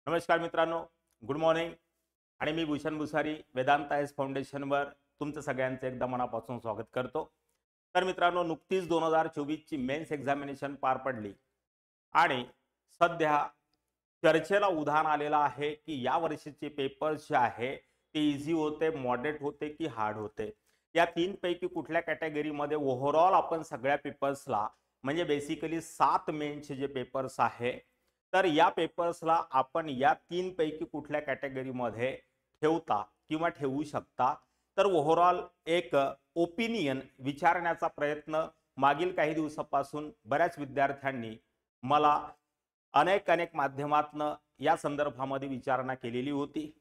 नमस्कार मित्रांनो, good morning. आणि मी भूषण भुसारी वेदांत आयस फाउंडेशनवर तुमचं सगळ्यांचं एकदा मनापासून स्वागत करतो. तर मित्रांनो, नुकतीच 2024 ची मेन्स एक्झामिनेशन पार पडली आणि सध्या चर्चेला उधाण आलेलं आहे की या वर्षीचे पेपर्स जे आहे ते इझी होते, मॉडरेट होते की हार्ड होते. या तीन पैकी कुठल्या कॅटेगरीमध्ये ओव्हरऑल आपण सगळ्या पेपर्सला म्हणजे बेसिकली 7 मेन्सचे जे पेपर्स आहे, तर या पेपर्सला आपण या तीन पैकी कुठल्या कॅटेगरीमध्ये ठेवता किंवा ठेवू शकता. तर ओव्हरऑल एक ओपिनियन विचारण्याचा प्रयत्न मागील काही दिवसापासून बऱ्याच विद्यार्थ्यांनी मला अनेक अनेक माध्यमातनं या संदर्भामध्ये विचारणा केलेली होती.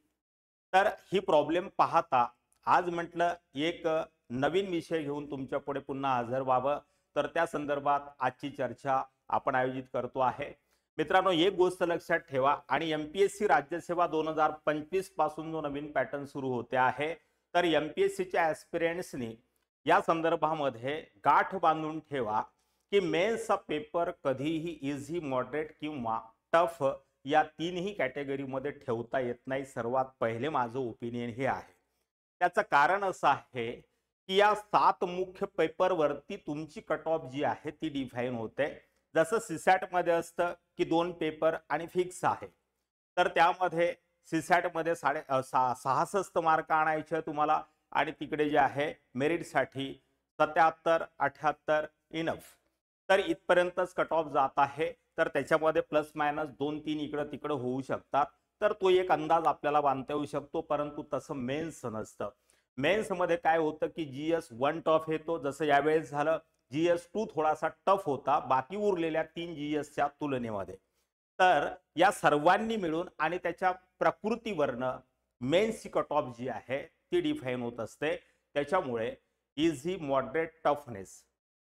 तर ही प्रॉब्लेम पाहता आज म्हटलं एक नवीन विषय घेऊन तुमच्या पुढे पुन्हा हजर व्हावं. तर त्या संदर्भात आजची चर्चा आपण आयोजित करतो आहे. मित्रांनो, एक गोष्ट लक्षात ठेवा आणि एमपीएससी राज्यसेवा 2025 पासून जो नवीन पॅटर्न सुरू होते आहे, तर एमपीएससीच्या ॲस्पिरंट्सनी या संदर्भामध्ये गाठ बांधून ठेवा की मेन्सचा पेपर कधीही इझी, मॉडरेट किंवा टफ या तीनही कॅटेगरीमध्ये ठेवता येत नाही. सर्वात पहिले माझं ओपिनियन हे आहे. त्याचं कारण असं आहे की या 7 मुख्य पेपरवरती तुमची कट ऑफ जी आहे ती डिफाईन होते. जसं सीसॅट मध्ये असतं की 2 पेपर आणि फिक्स आहे, तर त्यामध्ये सीसॅट मध्ये 66 मार्क आणायचे तुम्हाला आणि तिकडे जे आहे मेरिटसाठी 77 78 इनफ. तर इथपर्यंतच कट ऑफ जात आहे. तर त्याच्यामध्ये प्लस मायनस 2-3 इकडं तिकडं होऊ शकतात. तर तो एक अंदाज आपल्याला बांधता येऊ शकतो, परंतु तसं मेन्स नसतं. मेन्स मध्ये काय होतं की GS1 टफ येतो, जसं यावेळेस झालं. GS2 थोडासा टफ होता बाकी उरलेल्या 3 GSच्या तुलनेमध्ये. तर या सर्वांनी मिळून आणि त्याच्या प्रकृतीवरनं मेन्सची कट ऑफ जी आहे ती डिफाईन होत असते. त्याच्यामुळे इझी, मॉडरेट, टफनेस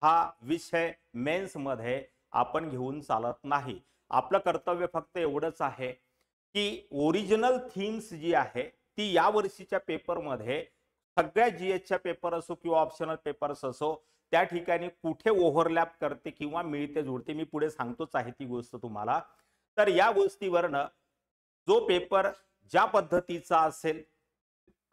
हा विषय मेन्स मध्ये आपण घेऊन चालत नाही. आपलं कर्तव्य फक्त एवढंच आहे की ओरिजिनल थीम्स जी आहे ती या वर्षीच्या पेपरमध्ये सगळ्या जीएसच्या पेपर असो किंवा ऑप्शनल पेपर्स असो त्या ठिकाणी कुठे ओव्हरलॅप करते किंवा मिळते जुळते, मी पुढे सांगतोच आहे ती गोष्ट तुम्हाला. तर या गोष्टीवरनं जो पेपर ज्या पद्धतीचा असेल,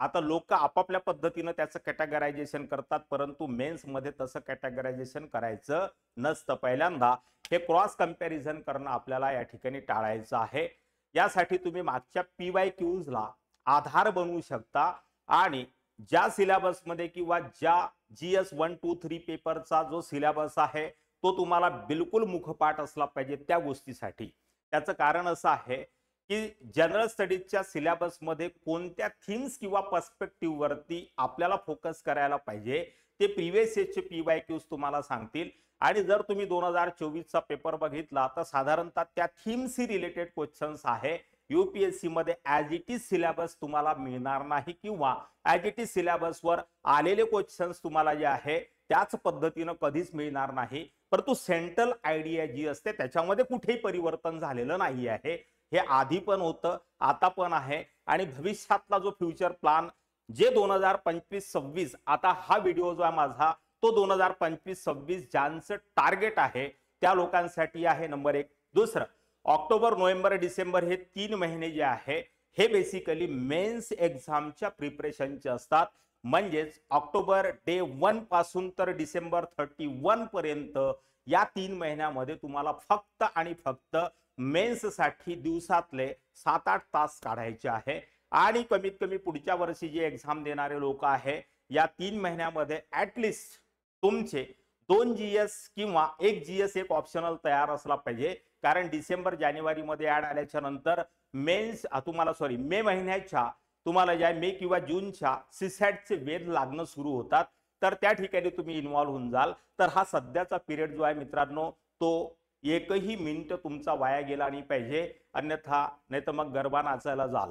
आता लोक आपापल्या पद्धतीनं त्याचं कॅटेगरायझेशन करतात, परंतु मेन्स मध्ये तसं कॅटेगरायझेशन करायचं नसतं. पहिल्यांदा हे क्रॉस कंपॅरिझन करणं आपल्याला या ठिकाणी टाळायचं आहे. यासाठी तुम्ही मागच्या PYQsला आधार बनवू शकता आणि ज्या सिलेबसमध्ये किंवा ज्या GS1 2 3 पेपरचा जो सिलेबस आहे तो तुम्हाला बिलकुल मुखपाठ असला पाहिजे त्या गोष्टीसाठी. त्याचं कारण असं आहे की जनरल स्टडीजच्या सिलेबसमध्ये कोणत्या थीम्स किंवा पर्स्पेक्टिव्ह वरती आपल्याला फोकस करायला पाहिजे ते प्रिव्हियस इयरचे PYQs तुम्हाला सांगतील. आणि जर तुम्ही 2024 चा पेपर बघितला तर साधारणतः त्या थीमशी रिलेटेड क्वेश्चन्स आहे. UPSC मध्ये ॲज इट इज सिलेबस तुम्हाला मिळणार नाही किंवा ॲज इट इज सिलेबसवर आलेले क्वेश्चन्स तुम्हाला जे आहे त्याच पद्धतीनं कधीच मिळणार नाही. परंतु सेंट्रल आयडिया जी असते त्याच्यामध्ये कुठेही परिवर्तन झालेलं नाही आहे. हे आधी पण होतं, आता पण आहे आणि भविष्यातला जो फ्युचर प्लॅन जे 2025-26, आता हा व्हिडिओ जो आहे माझा तो 2025-26 ज्यांचं टार्गेट आहे त्या लोकांसाठी आहे. नंबर 1. दुसरं, ऑक्टोबर, नोव्हेंबर, डिसेंबर हे 3 महिने जे आहे हे बेसिकली मेन्स एक्झामच्या प्रिपरेशनचे असतात. म्हणजेच ऑक्टोबर डे 1 पासून तर डिसेंबर 31 पर्यंत या 3 महिन्यामध्ये तुम्हाला फक्त आणि फक्त मेन्स साठी दिवसातले 7-8 तास काढायचे आहे. आणि कमीत कमी पुढच्या वर्षी जे एक्झाम देणारे लोक आहे या 3 महिन्यामध्ये ऍटलिस्ट तुमचे 2 GS किंवा 1 GS एक ऑप्शनल तयार असला पाहिजे. कारण डिसेंबर जानेवारी मध्ये ऍड आल्याच्या नंतर मेन्स तुम्हाला मे महिन्याच्या तुम्हाला ज्या मे किंवा जूनच्या सीसॅटचे वेध लागणं सुरू होतात. तर त्या ठिकाणी तुम्ही इन्व्हॉल्व होऊन जाल. तर हा सध्याचा पिरियड जो आहे मित्रांनो तो एकही मिनिट तुमचा वाया गेला नाही पाहिजे, अन्यथा नाही तर मग गरबा नाचायला जाल.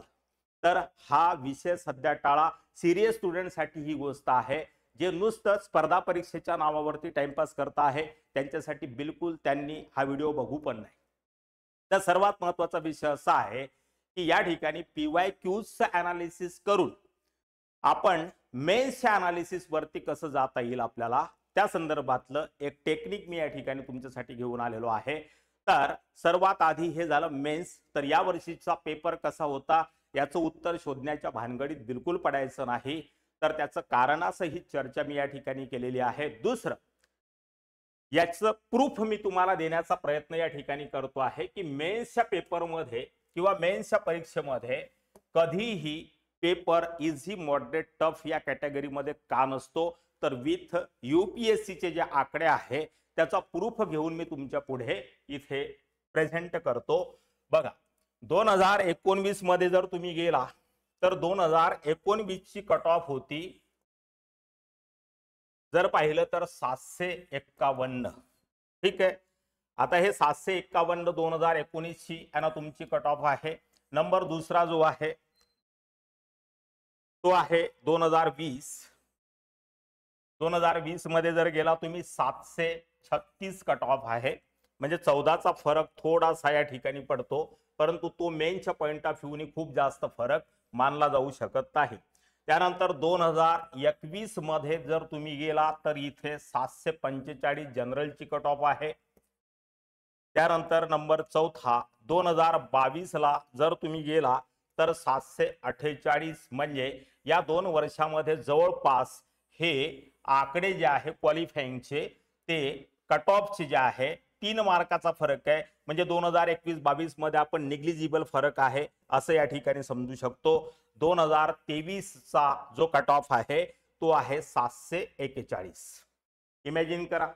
तर हा विषय सध्या टाळा. सिरियस स्टुडंटसाठी ही गोष्ट आहे. जे नुसतं स्पर्धा परीक्षेच्या नावावरती टाइमपास करता आहे त्यांच्यासाठी बिलकुल त्यांनी हा व्हिडिओ बघू पण नाही. तर सर्वात महत्त्वाचा विषय असा आहे की या ठिकाणी PYQचं अनालिसिस करून आपण मेन्सच्या अनालिसिस वरती कसं जाता येईल आपल्याला त्या संदर्भातलं एक टेक्निक मी या ठिकाणी तुमच्यासाठी घेऊन आलेलो आहे. तर सर्वात आधी हे झालं मेन्स. तर या वर्षीचा पेपर कसा होता याचं उत्तर शोधण्याच्या भानगडीत बिलकुल पडायचं नाही. तर त्याचं कारणासहित चर्चा मी या ठिकाणी केलेली आहे. दुसरं, याचं प्रूफ मी तुम्हाला देण्याचा प्रयत्न या ठिकाणी करतो आहे की मेन्सच्या पेपरमध्ये किंवा मेन्सच्या परीक्षेमध्ये कधीही पेपर इझी, मॉडरेट, टफ या कॅटेगरीमध्ये का नसतो. तर विथ यूपीएससीचे जे आकडे आहे त्याचा प्रूफ घेऊन मी तुमच्या पुढे इथे प्रेझेंट करतो. बघा, 2019 मध्ये जर तुम्ही गेला तर 2019 ची कट ऑफ होती, जर पाहिलं तर 751. ठीक आहे. आता हे 751 2019 ची याना तुमची कट ऑफ आहे. नंबर दुसरा जो आहे तो आहे 2020. 2020 मध्ये जर गेला तुम्ही 736 कट ऑफ आहे. म्हणजे 14चा फरक थोडासा या ठिकाणी पडतो, परंतु तो मेनच्या पॉइंट ऑफ व्ह्यूने खूप जास्त फरक मानला जाऊ शकत नाही. त्यानंतर 2021 मध्ये जर तुम्ही गेला तर इथे 745 जनरलची कट ऑफ आहे. त्यानंतर नंबर चौथा 2022 ला जर तुम्ही गेला तर 748. म्हणजे या 2 वर्षामध्ये जवळपास हे आकडे जे आहे क्वालिफाईंगचे ते कट ऑफचे जे आहे 3 मार्काचा फरक आहे. म्हणजे 2021-22 मध्ये आपण निग्लिजिबल फरक आहे असं या ठिकाणी समजू शकतो. 2023 चा जो कट ऑफ आहे तो आहे 741. इमॅजिन करा,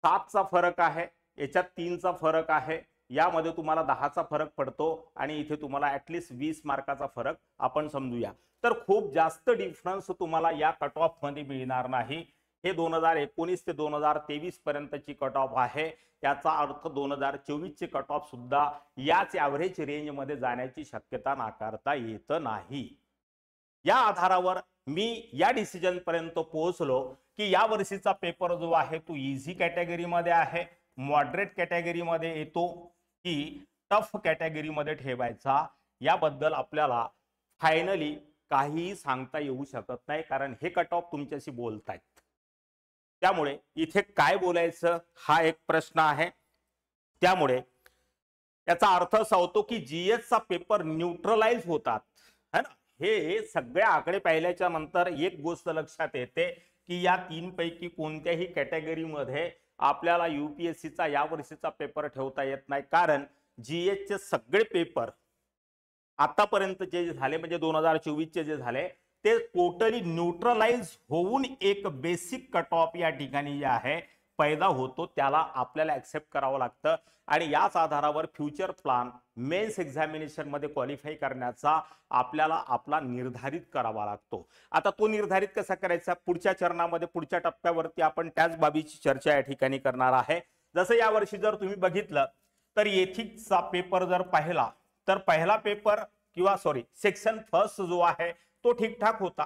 7चा फरक आहे, याच्यात 3चा फरक आहे, यामध्ये तुम्हाला 10चा फरक पडतो आणि इथे तुम्हाला ऍटलीस्ट 20 मार्काचा फरक आपण समजूया. तर खूप जास्त डिफरन्स तुम्हाला या कट ऑफ मध्ये मिळणार नाही. हे 2019 ते 2023 पर्यंतची कट ऑफ आहे. त्याचा अर्थ 2024 ची कट ऑफ सुद्धा याच ॲव्हरेज रेंज मध्ये जाण्याची शक्यता नाकारता येत नाही. या आधारावर मी या डिसिजन पर्यंत पोहोचलो की या वर्षीचा पेपर जो आहे तो इझी कॅटेगरी मध्ये आहे, मॉडरेट कॅटेगरी मध्ये येतो की टफ कॅटेगरी मध्ये ठेवायचा, याबद्दल आपल्याला फायनली काहीही सांगता येऊ शकत नाही, कारण हे कट ऑफ तुमच्याशी बोलतायत. त्यामुळे इथे काय बोलायचं हा एक प्रश्न आहे. त्यामुळे याचा अर्थ असा होतो की जीएस चा पेपर न्यूट्रलाइज होतात, है ना. हे सगळे आकडे पाहिल्याच्या नंतर एक गोष्ट लक्षात येते की या 3 पैकी कोणत्याही कॅटेगरीमध्ये आपल्याला यूपीएससीचा या वर्षीचा पेपर ठेवता येत नाही. कारण जीएस चे सगळे पेपर आतापर्यंत जे झाले म्हणजे 2024 चे जे झाले ते टोटली न्यूट्रलाइज होऊन एक बेसिक कट ऑफ या ठिकाणी जे आहे पैदा होतो, त्याला आपल्याला ऍक्सेप्ट करावं लागतं. आणि याच आधारावर फ्युचर प्लॅन मेन्स एक्झामिनेशन मध्ये क्वालिफाय करण्याचा आपल्याला आपला निर्धारित करावा लागतो. आता तो निर्धारित कसा करायचा पुढच्या चरणामध्ये, पुढच्या टप्प्यावरती आपण त्याच बाबीची चर्चा या ठिकाणी करणार आहे. जसं या वर्षी जर तुम्ही बघितलं तर एथिक्सचा पेपर जर पाहिला तर पहिला पेपर किंवा सेक्शन फर्स्ट जो आहे तो ठीकठाक होता,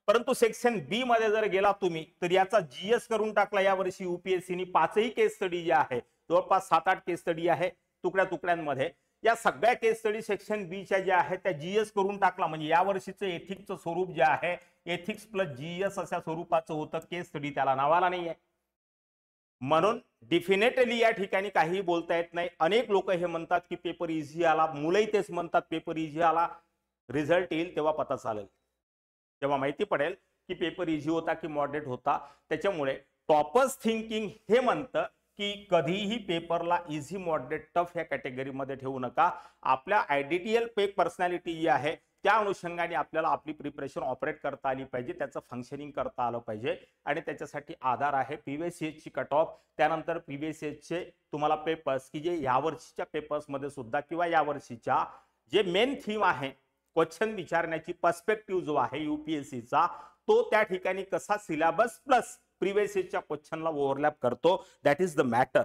परंतु सेक्शन बी मध्ये जर गेला तुम्ही तर याचा जीएस करून टाकला या वर्षी यूपीएससीनी. 5ही केस स्टडी जे आहे जवळपास 7-8 केस स्टडी आहे तुकड्या तुकड्यांमध्ये. या सगळ्या केस स्टडी सेक्शन बी च्या ज्या आहेत त्या जीएस करून टाकला. म्हणजे या वर्षीचं एथिक्सचं स्वरूप जे आहे एथिक्स प्लस जीएस अशा स्वरूपाचं होतं, केस स्टडी त्याला नावाला नाहीये. म्हणून डेफिनेटली या ठिकाणी काही बोलता येत नाही. अनेक लोक हे म्हणतात की पेपर इझी आला, मुलंही तेच म्हणतात पेपर इझी आला. रिझल्ट येईल तेव्हा पता चालेल, तेव्हा माहिती पडेल की पेपर इझी होता की मॉडरेट होता. त्याच्यामुळे टॉपर्स थिंकिंग हे म्हणतं की कधीही पेपरला इझी, मॉडरेट, टफ या कॅटेगरीमध्ये ठेवू नका. आपल्या आयडीटीएल पे पर्सनॅलिटी जी आहे त्या अनुषंगाने आपल्याला आपली प्रिपरेशन ऑपरेट करता आली पाहिजे, त्याचं फंक्शनिंग करता आलं पाहिजे. आणि त्याच्यासाठी आधार आहे प्रीवियस इयरची कट ऑफ, त्यानंतर प्रीवियस इयरचे तुम्हाला पेपर्स की जे यावर्षीच्या पेपर्समध्ये सुद्धा किंवा यावर्षीच्या जे मेन थीम आहे क्वेश्चन विचारण्याची पर्स्पेक्टिव्ह जो आहे यूपीएससीचा तो त्या ठिकाणी कसा सिलेबस प्लस प्रीवियस इयरच्या क्वेश्चनला ओव्हरलॅप करतो, दॅट इज द मॅटर.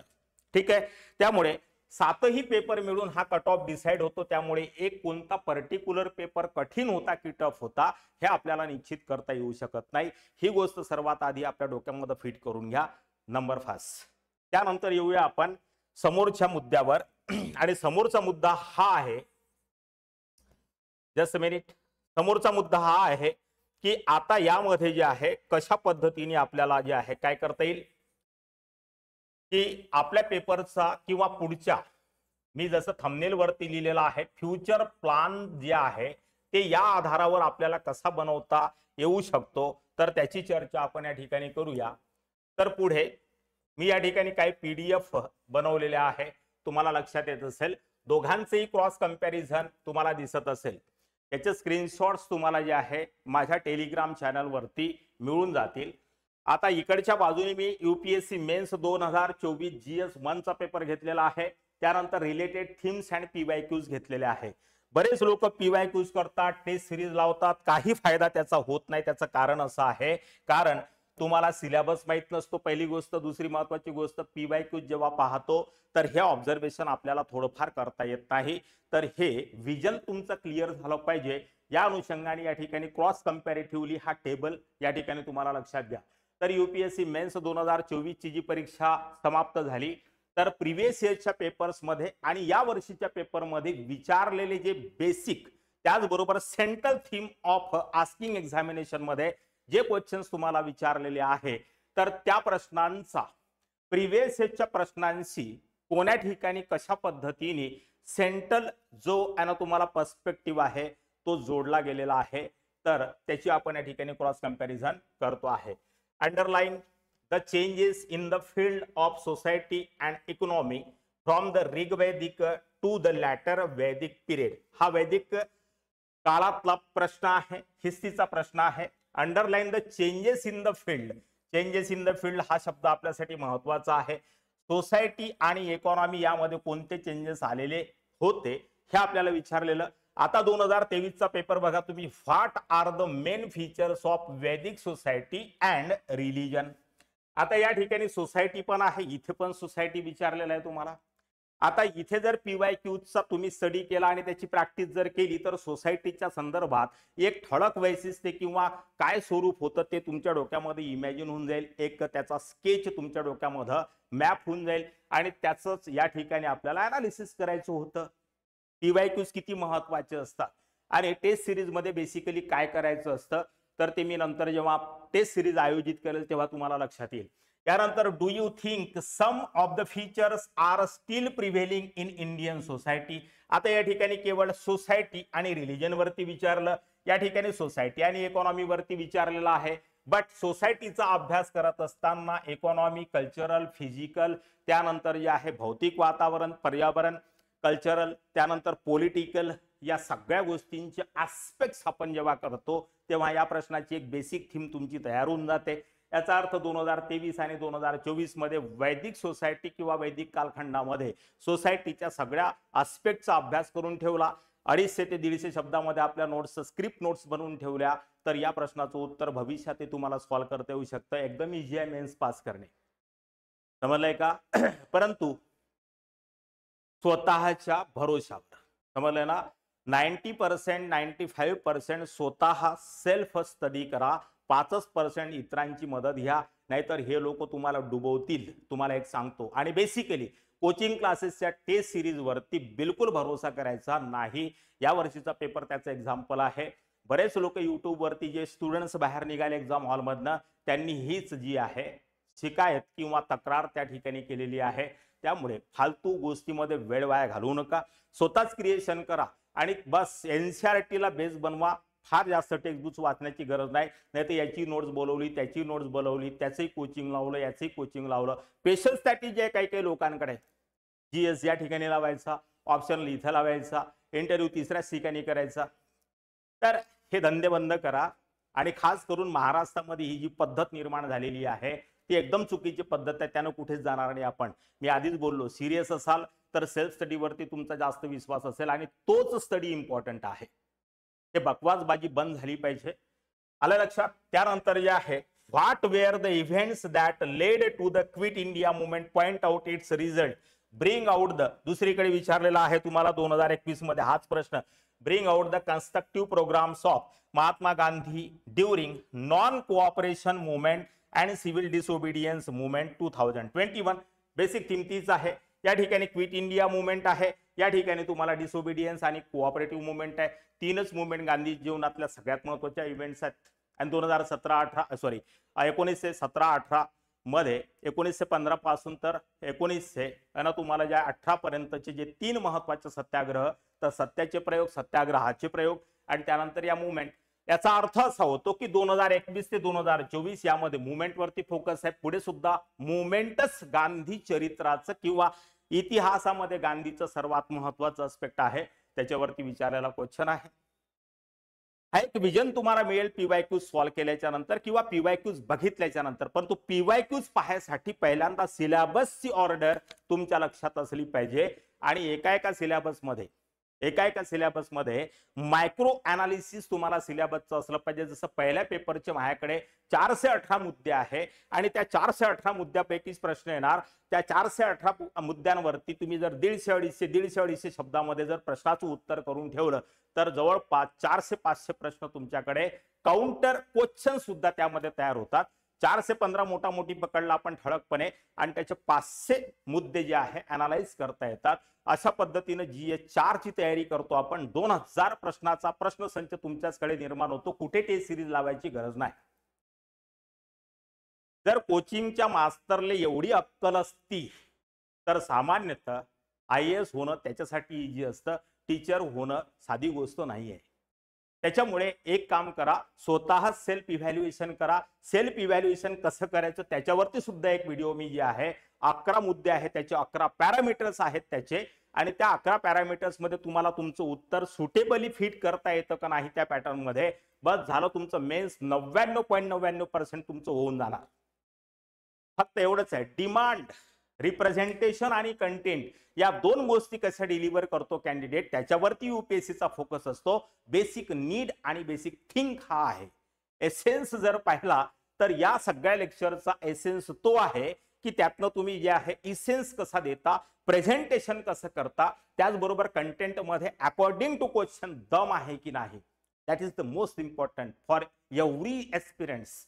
ठीक आहे. त्यामुळे 7ही पेपर मिळून हा कट ऑफ डिसाइड होतो. त्यामुळे एक कोणता पर्टिक्युलर पेपर कठीण होता की टफ होता हे आपल्याला निश्चित करता येऊ शकत नाही. ही गोष्ट सर्वात आधी आपल्या डोक्यामध्ये फिट करून घ्या. नंबर 5. त्यानंतर येऊया आपण समोरच्या मुद्द्यावर. आणि समोरचा मुद्दा हा आहे, जस्ट मिनिट, समोरचा मुद्दा हा आहे की आता यामध्ये जे आहे कशा पद्धतीने आपल्याला जे आहे काय करता येईल की आपल्या पेपरचा किंवा पुढच्या मी जसं थंबनेल वरती लिहिलेलं आहे, फ्युचर प्लॅन जे आहे ते या आधारावर आपल्याला कसा बनवता येऊ शकतो, तर त्याची चर्चा आपण या ठिकाणी करूया. तर पुढे मी या ठिकाणी काही PDF बनवलेले आहे, तुम्हाला लक्षात येत असेल. दोघांचेही क्रॉस कंपॅरिझन तुम्हाला दिसत असेल. याचे स्क्रीनशॉट्स तुम्हाला जे आहे माझ्या टेलिग्राम चॅनल वरती मिळून जातील. आता इकडच्या बाजूने मी UPSC मेन्स 2024 GS1 चा पेपर घेतलेला आहे. त्यानंतर रिलेटेड थीम्स अँड PYQs घेतलेले आहे. बरेच लोक PYQs करतात, टेस्ट सिरीज लावतात, काही फायदा त्याचा होत नाही. त्याचं कारण असं आहे, कारण तुम्हाला सिलेबस माहित नसतो पहिली गोष्ट. दुसरी महत्वाची गोष्ट, PYQ जेव्हा पाहतो तर हे ऑब्झर्वेशन आपल्याला थोडंफार करता येत नाही. तर हे विजन तुमचं क्लिअर झालं पाहिजे. या अनुषंगाने या ठिकाणी क्रॉस कंपॅरेटिव्हली हा टेबल या ठिकाणी तुम्हाला लक्षात घ्या. तर UPSC मेन्स 2024 ची जी परीक्षा समाप्त झाली, तर प्रिव्हियस इयरच्या पेपर्स मध्ये आणि या वर्षीच्या पेपर मध्ये विचारलेले जे बेसिक, त्याचबरोबर central theme of asking examination मध्ये जे क्वेश्चन्स तुम्हाला विचारलेले आहे, तर त्या प्रश्नांचा प्रिव्हियस इयरच्या प्रश्नांशी कोण्या ठिकाणी कशा पद्धतीने सेंट्रल जो तुम्हाला पर्स्पेक्टिव्ह आहे तो जोडला गेलेला आहे, तर त्याची आपण या ठिकाणी क्रॉस कंपॅरिझन करतो आहे. Underline the changes in the field of society and economy from the Rigvedic to the later Vedic period. हा वैदिक काळातला प्रश्न आहे, हिस्ट्रीचा प्रश्न आहे. Underline the changes in the field. Changes in the field हा शब्द आपल्यासाठी महत्वाचा आहे. सोसायटी आणि इकॉनॉमी यामध्ये कोणते चेंजेस आलेले होते हे आपल्याला विचारलेलं. आता 2023 चा पेपर बघा तुम्ही. What are the main features of Vedic society and religion. आता या ठिकाणी सोसायटी पण आहे, इथे पण सोसायटी विचारलेला आहे तुम्हाला. आता इथे जर PYQचा तुम्ही स्टडी केला आणि त्याची प्रॅक्टिस जर केली, तर सोसायटीच्या संदर्भात एक ठळक वैशिष्ट्य किंवा काय स्वरूप होतं ते तुमच्या डोक्यामध्ये इमॅजिन होऊन जाईल. एक त्याचा स्केच तुमच्या डोक्यामध्ये मॅप होऊन जाईल आणि त्याचंच या ठिकाणी आपल्याला अनालिसिस करायचं होतं. PYQs किती महत्वाचे असतात आणि टेस्ट सिरीज मध्ये बेसिकली काय करायचं असतं, तर ते मी नंतर जेव्हा टेस्ट सिरीज आयोजित करेल तेव्हा तुम्हाला लक्षात येईल. त्यानंतर do you think some of the features are still prevailing in Indian society. आता या ठिकाणी केवळ सोसायटी आणि रिलीजन वरती विचारलं, या ठिकाणी सोसायटी आणि इकॉनॉमी वरती विचारलेलं आहे. बट सोसायटीचा अभ्यास करत असताना इकॉनॉमी, कल्चरल, फिजिकल, त्यानंतर जे आहे भौतिक वातावरण, पर्यावरण, कल्चरल, त्यानंतर पॉलिटिकल, या सगळ्या गोष्टींचे ऍस्पेक्ट्स आपण जेव्हा करतो तेव्हा या प्रश्नाची एक बेसिक थीम तुमची तयार होऊन जाते. याचा अर्थ 2023 आणि 2024 मध्ये वैदिक सोसायटी किंवा वैदिक कालखंडामध्ये सोसायटीच्या सगळ्या ऍस्पेक्टचा अभ्यास करून ठेवला. 250 ते 150 शब्दामध्ये आपल्या नोट्स, स्क्रिप्ट नोट्स बनवून ठेवल्या, तर या प्रश्नाचं उत्तर भविष्यात तुम्हाला सॉल्व्ह करता येऊ शकतं. एकदम इझी आहे मेन्स पास करणे. समजलंय का? परंतु स्वतःच्या भरोशावर, समजलंय ना? 90% 95% स्वतः सेल्फ स्टडी करा. 5% इतरांची मदत घ्या, नाहीतर हे लोक तुम्हाला डुबवतील. तुम्हाला एक सांगतो. आणि बेसिकली कोचिंग क्लासेसच्या टेस्ट सिरीज वरती बिलकुल भरोसा करायचा नाही. या वर्षीचा पेपर त्याचं एक्झाम्पल आहे. बरेच लोक युट्यूब वरती जे स्टुडंट्स बाहेर निघाले एक्झाम हॉलमधनं, त्यांनी हीच जी आहे शिकायत किंवा तक्रार त्या ठिकाणी केलेली आहे. त्यामुळे फालतू गोष्टीमध्ये वेळ वाया घालवू नका. स्वतःच क्रिएशन करा आणि बस NCERTला बेस बनवा. फार जास्त टेक्स्टबुक्स वाचण्याची गरज नाही. नाहीतर याची नोट्स बोलवली, त्याची नोट्स बोलवली, त्याचंही कोचिंग लावलं, याचंही कोचिंग लावलं. पेशन्स स्ट्रॅटेजी आहे काही काही लोकांकडे. GS या ठिकाणी लावायचा, ऑप्शनल इथं लावायचा, इंटरव्ह्यू तिसऱ्याच ठिकाणी करायचा. तर हे धंदे बंद करा. आणि खास करून महाराष्ट्रामध्ये ही जी पद्धत निर्माण झालेली आहे ती एकदम चुकीची पद्धत आहे. त्यानं कुठेच जाणार नाही आपण. मी आधीच बोललो, सिरियस असाल तर सेल्फ स्टडी वरती तुमचा जास्त विश्वास असेल आणि तोच स्टडी इम्पॉर्टंट आहे. हे बकवासबाजी बंद झाली पाहिजे. आलं लक्षात? त्यानंतर जे आहे what were the events that led to the Quit India movement, point out its result, bring out the. दुसरीकडे विचारलेला आहे तुम्हाला 2021 मध्ये हाच प्रश्न. Bring out the constructive programmes of Mahatma Gandhi during non cooperation movement and civil disobedience movement 2021. Basic theme तीच आहे. या ठिकाणी क्विट इंडिया मुवमेंट आहे, या ठिकाणी तुम्हाला डिसओबिडियन्स आणि कोऑपरेटिव्ह मुवमेंट आहे. तीनच मुवमेंट गांधी जीवनातल्या सगळ्यात महत्त्वाच्या इव्हेंट्स आहेत. आणि 1917-18 1917-18 मध्ये 1915 पासून तर 1900 आणि तुम्हाला ज्या 18 पर्यंतचे जे 3 महत्वाचे सत्याग्रह, तर सत्याचे प्रयोग, सत्याग्रहाचे प्रयोग आणि त्यानंतर या मुवमेंट, याचा अर्थ असा होतो की 2021 ते 2024 यामध्ये मुवमेंट वरती फोकस आहे. पुढे सुद्धा मुवमेंटच गांधी चरित्राचं किंवा इतिहासामध्ये गांधीचं सर्वात महत्वाचं अस्पेक्ट आहे, त्याच्यावरती विचारायला क्वेश्चन आहे. हा एक विजन तुम्हाला मिळेल पीवायक्यूज सॉल्व्ह केल्याच्या नंतर किंवा पीवायक्यूज बघितल्याच्या नंतर. परंतु पीवायक्यूज पाहायसाठी पहिल्यांदा सिलेबसची ऑर्डर तुमच्या लक्षात असली पाहिजे आणि एका सिलेबसमध्ये मायक्रो अनालिसिस तुम्हाला सिलेबसचं असलं पाहिजे. जसं पहिल्या पेपरचे माझ्याकडे 418 मुद्दे आहे आणि त्या 418 मुद्द्यापैकीच प्रश्न येणार. त्या 418 मुद्द्यांवरती तुम्ही जर 150-150 शब्दामध्ये जर प्रश्नाचं उत्तर करून ठेवलं तर जवळपास 400-500 प्रश्न तुमच्याकडे काउंटर क्वेश्चन सुद्धा त्यामध्ये तयार होतात. 415 मोठा मोठी पकडला आपण ठळकपणे आणि त्याचे 500 मुद्दे जे आहे अनालाइज करता येतात. अशा पद्धतीने GS4 ची तयारी करतो आपण. 2000 प्रश्नाचा प्रश्नसंच तुमच्याकडे निर्माण होतो. कुठे टेस्ट सिरीज लावायची गरज नाही. जर कोचिंगच्या मास्तरले एवढी अक्कल असती तर सामान्यतः IAS होणं त्याच्यासाठी इजी असतं. टीचर होणं साधी गोष्ट नाहीये. त्याच्यामुळे एक काम करा, स्वतः सेल्फ इव्हॅल्युएशन करा. सेल्फ इव्हॅल्युएशन कसं करायचं त्याच्यावरती सुद्धा एक व्हिडिओ मी जे आहे, 11 मुद्दे आहेत त्याचे, 11 पॅरामीटर्स आहेत त्याचे आणि त्या 11 पॅरामीटर्स मध्ये तुम्हाला तुमचं उत्तर सुटेबली फिट करता येतं का नाही त्या पॅटर्न मध्ये, बस झालं तुमचं मेन्स 99.99% तुमचं होऊन जाणार. फक्त एवढंच आहे, डिमांड, रिप्रेझेंटेशन आणि कंटेंट या दोन गोष्टी कशा डिलिव्हर करतो कॅन्डिडेट त्याच्यावरती यूपीएससीचा फोकस असतो. बेसिक नीड आणि बेसिक थिंक हा आहे. एसेन्स जर पाहिला तर या सगळ्या लेक्चरचा एसेन्स तो आहे की त्यातनं तुम्ही जे आहे इसेन्स कसा देता, प्रेझेंटेशन कसं करता, त्याचबरोबर कंटेंट मध्ये अकॉर्डिंग टू क्वेश्चन दम आहे की नाही. That is the most important for every experience.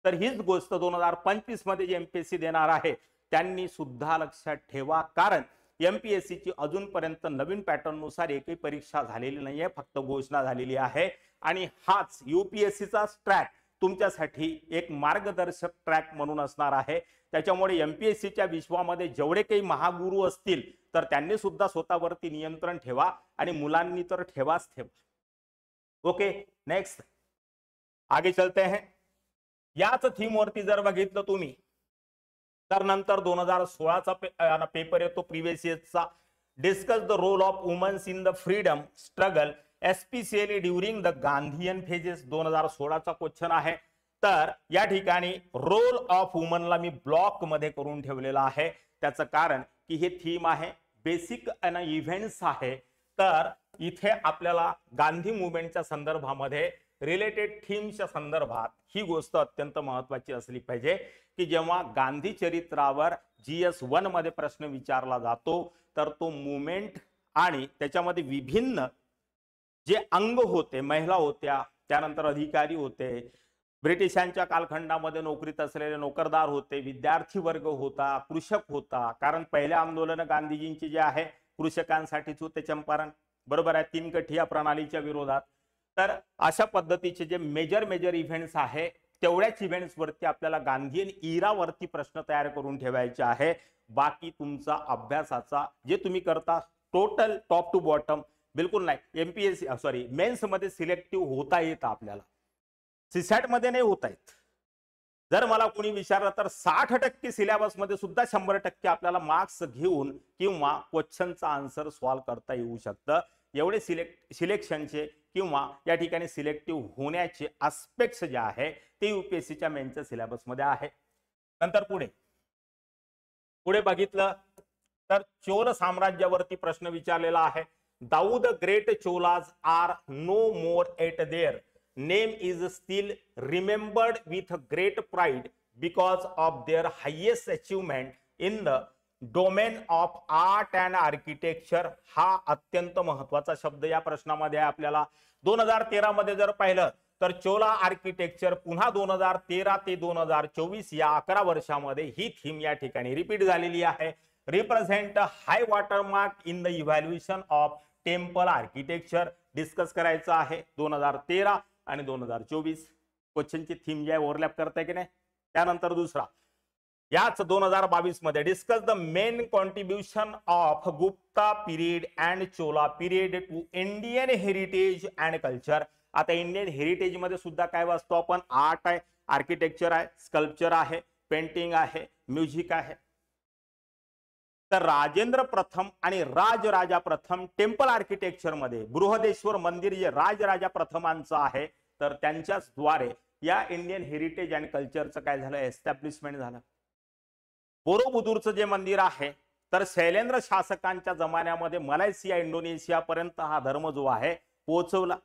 तर हीच गोष्ट 2025 मध्ये जे एमपीएससी देणार आहे त्यांनी सुद्धा लक्षात ठेवा. कारण एमपीएससी ची अजूनपर्यंत नवीन पॅटर्न नुसार एकही परीक्षा झालेली नाहीये, फक्त घोषणा झालेली आहे. आणि हाच यूपीएससीचा ट्रॅक तुमच्यासाठी एक मार्गदर्शक ट्रॅक म्हणून असणार आहे. त्याच्यामुळे एमपीएससीच्या विश्वामध्ये जेवढे काही महागुरू असतील तर त्यांनी सुद्धा स्वतःवरती नियंत्रण ठेवा आणि मुलांनी तर ठेवाच ठेवा. ओके, नेक्स्ट आगे चलते हैं. याच थीम वरती जर बघितलं तुम्ही तर नंतर 2016चा पेपर येतो प्रिव्हियस इयर्सचा. Discuss the role of womens in the freedom struggle especially during the Gandhian phases. 2016चा क्वेश्चन आहे. तर या ठिकाणी रोल ऑफ वुमनला मी ब्लॉक मध्ये करून ठेवलेला आहे. त्याचं कारण की हे थीम आहे, बेसिक इव्हेंट्स आहे. तर इथे आपल्याला गांधी मुवमेंटच्या संदर्भामध्ये रिलेटेड थीमच्या संदर्भात ही गोष्ट अत्यंत महत्वाची असली पाहिजे की जेव्हा गांधी चरित्रावर GS1 मध्ये प्रश्न विचारला जातो तर तो मुवमेंट आणि त्याच्यामध्ये विभिन्न जे अंग होते, महिला होत्या, त्यानंतर अधिकारी होते, ब्रिटिशांच्या कालखंडामध्ये नोकरीत असलेले नोकरदार होते, विद्यार्थी वर्ग होता, कृषक होता. कारण पहिले आंदोलन गांधीजींचे जे आहे कृषकांसाठीच होते, चंपारण, बरोबर आहे, 3 गठिया प्रणालीच्या विरोधात. तर अशा पद्धतीचे जे मेजर इव्हेंट्स आहे तेवढ्याच इव्हेंट्स वरती आपल्याला गांधीयन इरा वरती प्रश्न तयार करून ठेवायचे आहे. बाकी तुमचा अभ्यासाचा जे तुम्ही करता टोटल टॉप टू बॉटम बिलकुल नाही. एमपीएससी मेन्स मध्ये सिलेक्टिव्ह होता येतं आपल्याला, सीसॅट मध्ये नाही होता येत. जर मला कोणी विचारलं तर 60% सिलेबस मध्ये सुद्धा 100% आपल्याला मार्क्स घेऊन किंवा क्वेश्चनचा आन्सर सॉल्व्ह करता येऊ शकतं. एवढे सिलेक्शनचे किंवा या ठिकाणी सिलेक्टिव्ह होण्याचे आस्पेक्ट्स जे आहे ते यूपीएससीच्या मेन्सच्या सिलेबस मध्ये आहे. नंतर पुढे बघितलं तर चोल साम्राज्यावरती प्रश्न विचारलेला आहे. Though great Cholas are no more yet their name is still remembered with great pride because of their highest achievement in the domain of art and architecture. हा अत्यंत महत्वाचा शब्द या प्रश्नामध्ये आपल्याला 2013 मध्ये जर पाहिलं तर चोला आर्किटेक्चर पुन्हा 2013 ते 2024 या 11 वर्षामध्ये ही थीम या ठिकाणी रिपीट झालेली आहे. Represent high watermark in the evaluation of temple architecture discuss करायचं आहे. 2013 आणि 2024 क्वेश्चनची थीम जी आहे ओव्हरलॅप करताय की नाही. त्यानंतर दुसरा याच 2022 मध्ये discuss the main contribution of Gupta period and Chola period to Indian heritage and culture. आता इंडियन हेरिटेज मध्ये सुद्धा काय वाचतो आपण? आर्ट आहे, आर्किटेक्चर आहे, स्कल्पचर आहे, पेंटिंग आहे, म्युझिक आहे. तर राजेंद्र प्रथम आणि राजराजा प्रथम टेम्पल आर्किटेक्चर मध्ये बृहदेश्वर मंदिर जे राजराजा प्रथमांचं आहे, तर त्यांच्याच द्वारे या इंडियन हेरिटेज अँड कल्चरचं काय झालं? एस्टॅब्लिशमेंट झालं. बोरोबुदूरचं जे मंदिर आहे, तर शैलेंद्र शासकांच्या जमान्यामध्ये मलेशिया इंडोनेशिया पर्यंत हा धर्म जो आहे पोहोचवला.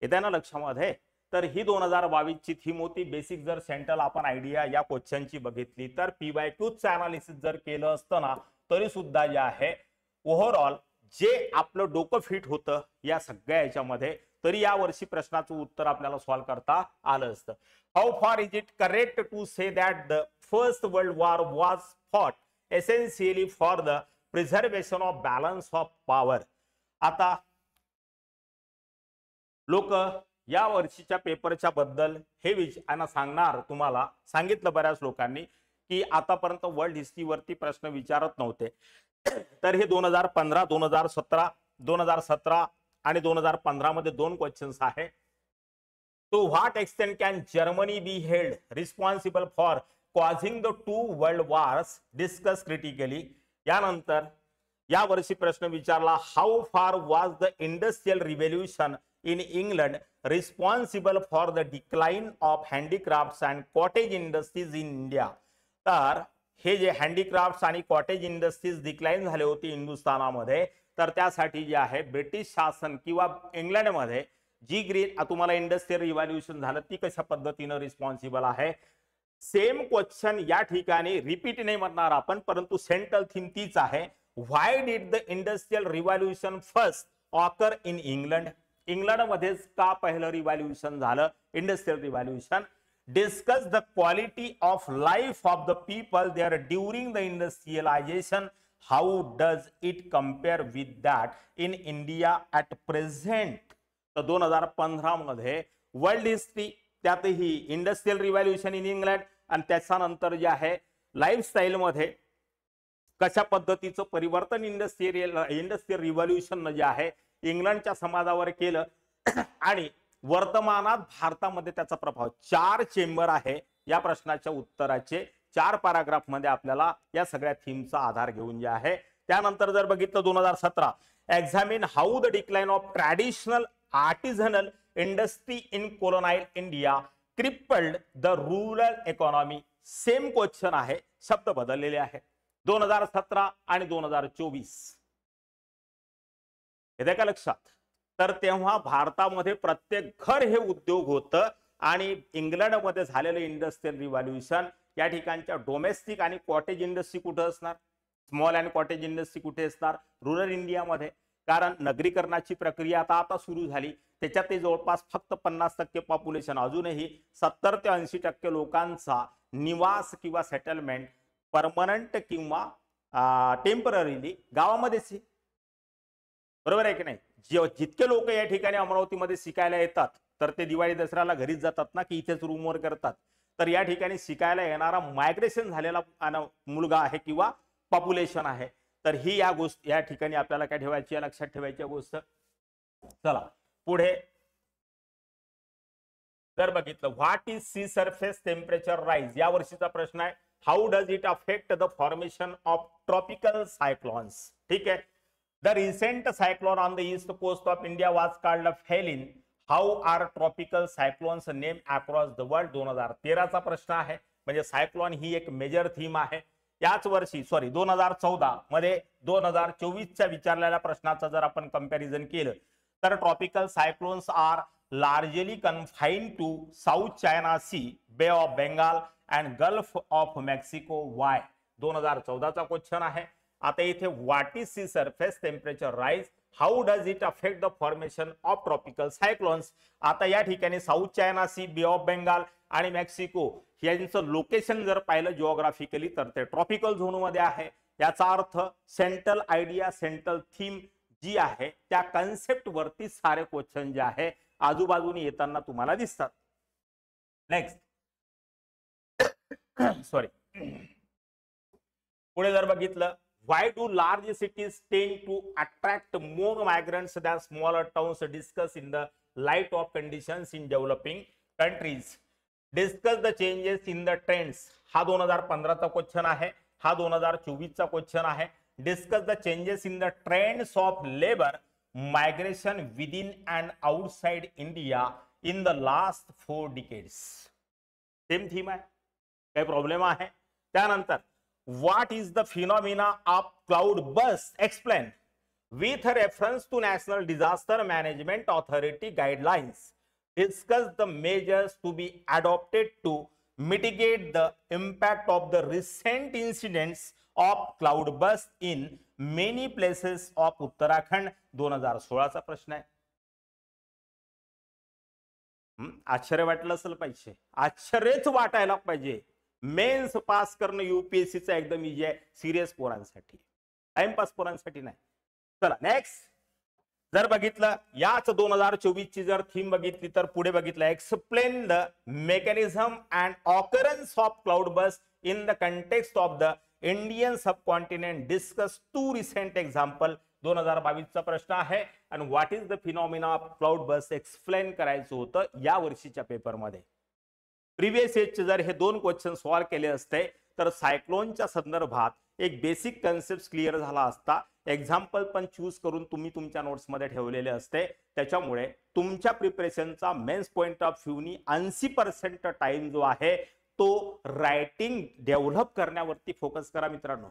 येते ना लक्षामध्ये? तर ही 2022 ची थीम होती. बेसिक जर सेंट्रल आपण आयडिया या क्वेश्चनची बघितली तर PYQचं अनालिसिस जर केलं असतं ना, तरी सुद्धा जे आहे ओव्हरऑल जे आपलं डोकं फिट होतं या सगळ्या याच्यामध्ये, तरी या वर्षी प्रश्नाचं उत्तर आपल्याला सॉल्व्ह करता आलं असतं. How far is it correct to say that the First World War was fought essentially for the preservation of balance of power. आता लोक या वर्षीच्या पेपरच्या बद्दल हे सांगणार, तुम्हाला सांगितलं बऱ्याच लोकांनी की आतापर्यंत वर्ल्ड हिस्ट्रीवरती प्रश्न विचारत नव्हते. तर हे 2015, 2017, 2017 आणि 2015 मध्ये 2 क्वेश्चन्स आहे. To what extent can Germany be held responsible for causing the 2 world wars discuss critically. यानंतर या वर्षी प्रश्न विचारला, how far was the industrial Revolution in England responsible for the decline of handicrafts and cottage industries in India. तर हे जे handicrafts आणि cottage industries decline झाले होते हिंदुस्थानामध्ये, तर त्यासाठी जे आहे ब्रिटिश शासन किंवा इंग्लंडमध्ये जी ग्रीन तुम्हाला इंडस्ट्रियल रिव्होल्यूशन झालं ती कशा पद्धतीने रिस्पॉन्सिबल आहे. सेम क्वेश्चन या ठिकाणी रिपीट नाही म्हणणार आपण, परंतु सेंट्रल थीम तीच आहे. Why did the industrial revolution first occur in England? England मध्येच का पहिलं रिव्होल्यूशन झालं, industrial revolution. Discuss the quality of life of the people there during the industrialisation. How does it compare with that in India at present? तर 2015 मध्ये world history, त्यातही industrial revolution in England आणि त्याच्यानंतर जे आहे lifestyle मध्ये कशा पद्धतीचं परिवर्तन इंडस्ट्रियल रिव्होल्यूशन जे आहे इंग्लंडच्या समाजावर केलं आणि वर्तमानात भारतामध्ये त्याचा प्रभाव. 4 चेंबर आहे या प्रश्नाच्या उत्तराचे. 4 पॅराग्राफ मध्ये आपल्याला या सगळ्या थीमचा आधार घेऊन जे आहे. त्यानंतर जर बघितलं 2017 examine how the decline of traditional artisanal industry in colonial India crippled the rural economy. Same question आहे, शब्द बदललेले आहे. 2017 आणि 2024 येते का लक्षात? तर तेव्हा भारतामध्ये प्रत्येक घर हे उद्योग होतं आणि इंग्लंडमध्ये झालेलं इंडस्ट्रियल रिव्होल्यूशन या ठिकाणच्या डोमेस्टिक आणि कॉटेज इंडस्ट्री कुठे असणार? स्मॉल अँड कॉटेज इंडस्ट्री कुठे असणार? रूरल इंडियामध्ये. कारण नगरीकरणाची प्रक्रिया आता सुरू झाली, त्याच्यात ते जवळपास फक्त 50% पॉप्युलेशन, अजूनही 70 ते 80% लोकांचा निवास किंवा सेटलमेंट परमनंट किंवा टेम्पररीली गावामध्येच. बरोबर आहे की नाही? जितके लोक या ठिकाणी अमरावतीमध्ये शिकायला येतात तर ते दिवाळी दसऱ्याला घरीच जातात ना, की इथेच रूमवर करतात. तर या ठिकाणी शिकायला येणारा मायग्रेशन झालेला मुलगा आहे किंवा पॉप्युलेशन आहे. तर ही या गोष्ट या ठिकाणी आपल्याला काय ठेवायची, लक्षात ठेवायची गोष्ट. चला पुढे जर बघितलं, what is sea surface temperature rise, या वर्षीचा प्रश्न आहे. How does it affect the formation of tropical cyclones? ठीक आहे. The recent cyclone on the east coast of India was called Phelan. How are tropical cyclones named across the world? 2013 चा प्रश्न आहे. म्हणजे सायक्लोन ही एक मेजर थीम आहे. याच वर्षी 2014 मध्ये 2024 च्या विचारलेल्या प्रश्नाचा जर आपण कंपॅरिझन केलं तर tropical cyclones are largely confined to South China Sea, Bay of Bengal and Gulf of Mexico. Why? 2014 चा क्वेश्चन आहे. आता इथे what is sea surface temperature rise, how does it affect the formation of tropical cyclones. आता या ठिकाणी South China Sea, Bay of Bengal आणि Mexico यांचं location जर पाहिलं जिओग्राफिकली तर ते ट्रॉपिकल झोन मध्ये आहे. याचा अर्थ सेंट्रल आयडिया, सेंट्रल थीम जी आहे त्या कन्सेप्ट वरती सारे क्वेश्चन जे आहे आजूबाजूने येताना तुम्हाला दिसतात. नेक्स्ट पुढे जर बघितलं, why do large cities tend to attract more migrants than smaller towns, discuss in the light of conditions in developing countries, discuss the changes in the trends. हा 2015चा क्वेश्चन आहे, हा 2024चा क्वेश्चन आहे. Discuss the changes in the trends of labour migration within and outside India in the last 4 decades. Same theme आहे, काही problem आहे. त्यानंतर what is the phenomena of cloud burst, explain with reference to National Disaster Management Authority guidelines, discuss the measures to be adopted to mitigate the impact of the recent incidents of cloud burst in many places of Uttarakhand. 2016 चा प्रश्न आहे. आश्चर्य वाटलं असेल पाहिजे, आश्चर्यच वाटायला पाहिजे. Men's pass करणं यूपीएससीचा एकदम इजी आहे, सिरियस पोरांसाठी, टाइमपास पोरांसाठी नाही. चला नेक्स्ट जर बघितलं, याच 2024 ची जर थीम बघितली तर पुढे बघितलं, explain the mechanism and occurrence of cloud burst in the context of the Indian subcontinent, discuss 2 recent example. 2022 चा प्रश्न आहे. आणि what is the phenomena of cloud burst explain करायचं होतं या वर्षीच्या पेपरमध्ये. प्रिव्हियस एजचे जर हे 2 क्वेश्चन सॉल्व्ह केले असते तर सायक्लोनच्या संदर्भात एक बेसिक कन्सेप्ट क्लिअर झाला असता. एक्झाम्पल पण चूज करून तुम्ही तुमच्या नोट्समध्ये ठेवलेले असते. त्याच्यामुळे तुमच्या प्रिपरेशनचा मेन्स पॉइंट ऑफ व्ह्यूनी 80% टाइम जो आहे तो रायटिंग डेव्हलप करण्यावरती फोकस करा मित्रांनो.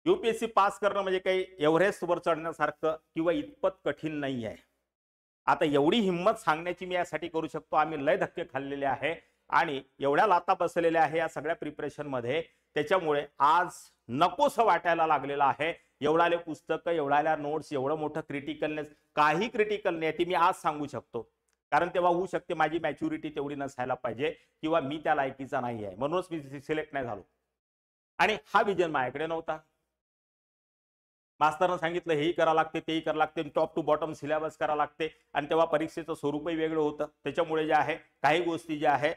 यूपीएससी पास करणं म्हणजे काही एव्हरेस्ट वर चढण्यासारखं किंवा इतपत कठीण नाही आहे. आता एवढी हिंमत सांगण्याची मी यासाठी करू शकतो, आम्ही लय धक्के खाल्लेले आहे आणि एवढ्या लाता बसलेल्या आहे या सगळ्या प्रिपरेशन मध्ये. त्याच्यामुळे आज नकोसं वाटायला लागलेलं आहे. एवढाले पुस्तकं, एवढाल्या नोट्स, एवढं मोठं क्रिटिकलनेस, काही क्रिटिकल नाही ती मी आज सांगू शकतो. कारण तेव्हा होऊ शकते माझी मॅच्युरिटी तेवढी नसायला पाहिजे किंवा मी त्या लायकीचा नाही आहे, म्हणूनच मी सिलेक्ट नाही झालो. आणि हा विजन माझ्याकडे नव्हता. मास्तरनं सांगितलं हेही करा लागते, तेही करा लागते, टॉप टू बॉटम सिलेबस करा लागते. आणि तेव्हा परीक्षेचं स्वरूपही वेगळं होतं. त्याच्यामुळे जे आहे काही गोष्टी ज्या आहे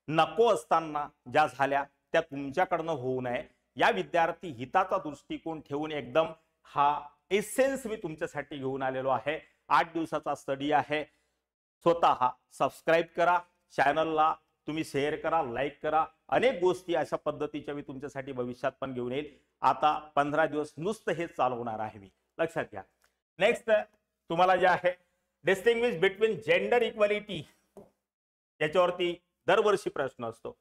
नको असताना ज्या झाल्या त्या तुमच्याकडनं होऊ नये या विद्यार्थी हिताचा दृष्टिकोन ठेवून एकदम हा एसेन्स मी तुमच्यासाठी घेऊन आलेलो आहे. 8 दिवसाचा स्टडी आहे. स्वतः सबस्क्राईब करा, चॅनलला तुम्ही शेअर करा, लाईक करा. अनेक गोष्टी अशा पद्धतीच्या मी तुमच्यासाठी भविष्यात पण घेऊन येईल. आता 15 दिवस नुसतं हेच चालवणार आहे मी, लक्षात घ्या. नेक्स्ट तुम्हाला जे आहे डिस्टिंग्विश बिटवीन जेंडर इक्वॅलिटी, याच्यावरती दरवर्षी प्रश्न असतो.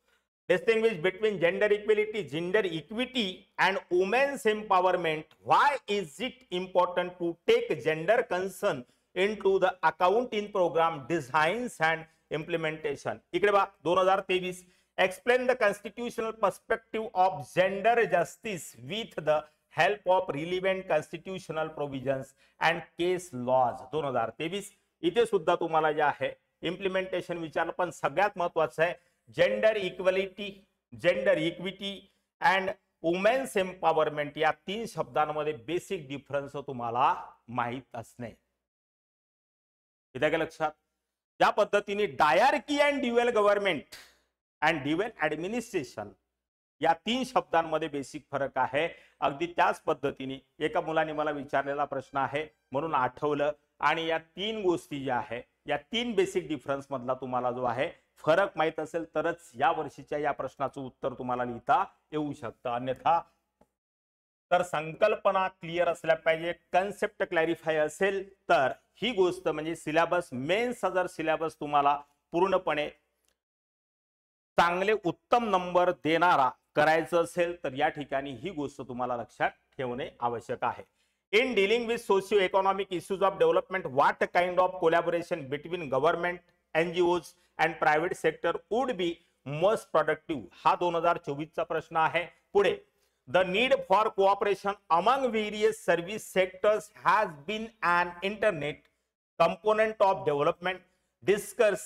Distinguish between gender equality, gender equity and women's empowerment, why is it important to take gender concern into the account in program designs and implementation. इकडे बा 2023 explain the constitutional perspective of gender justice with the help of relevant constitutional provisions and case laws. 2023 इथे सुद्धा तुम्हाला जे आहे implementation विचारलं, पण सगळ्यात महत्त्वाचं आहे gender equality, gender equity and women's empowerment या 3 शब्दांमध्ये बेसिक डिफरन्स तुम्हाला माहित असणे. इथे काय लक्षात, ज्या पद्धतीने dyarchy and dual government and dual administration या 3 शब्दांमध्ये बेसिक फरक आहे. अगदी त्याच पद्धतीने एका मुलाने मला विचारलेला प्रश्न आहे म्हणून आठवलं. आणि या 3 गोष्टी ज्या आहे या 3 बेसिक डिफरन्स मधला तुम्हाला जो आहे फरक माहित असेल तरच या वर्षीच्या या प्रश्नाचं उत्तर तुम्हाला लिहिता येऊ शकतं. अन्यथा तर संकल्पना क्लिअर असल्या पाहिजे, कन्सेप्ट क्लॅरिफाय असेल तर ही गोष्ट म्हणजे सिलेबस, मेन्सचा जर सिलेबस तुम्हाला पूर्णपणे चांगले उत्तम नंबर देणारा करायचं असेल तर या ठिकाणी ही गोष्ट तुम्हाला लक्षात ठेवणे आवश्यक आहे. In dealing with socio economic issues of development, what kind of collaboration between government, NGOs and private sector would be most productive, हा 2024 चा प्रश्न आहे. पुढे the need for cooperation among various service sectors has been an internet component of development. Discuss